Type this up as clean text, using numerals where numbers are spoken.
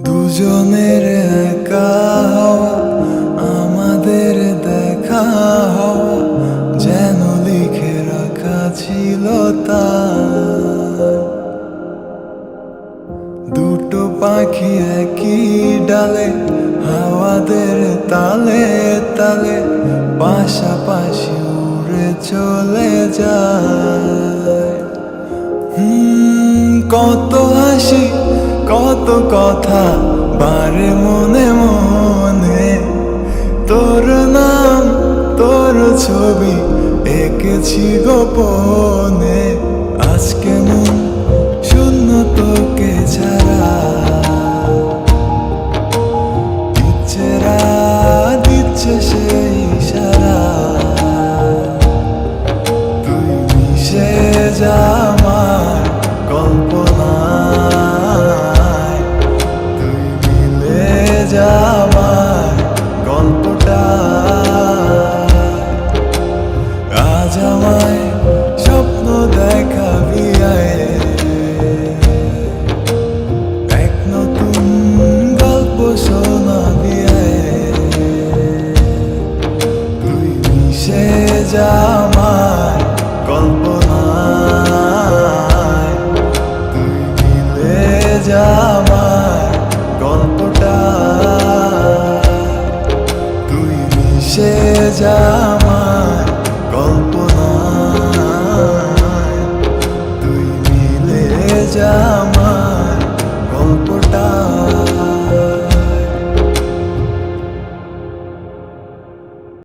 দুজনের একা হওয়া, আমাদের দেখা হওয়া যেন লিখে রাখা ছিল তার। দুটো পাখি একই ডালে, হাওয়াদের তালে তালে পাশাপাশি উড়ে চলে যায়। কত হাসি কত কথা বারে মনে মনে, তোর নাম তোর ছবি এঁকেছি গোপনে। আজকে মন শূন্য তোকে ছাড়া, ইচ্ছেরা দিচ্ছে সেই ইশারা। তুই মিশে যা আমার কল্পনায়, তুই মিলে যা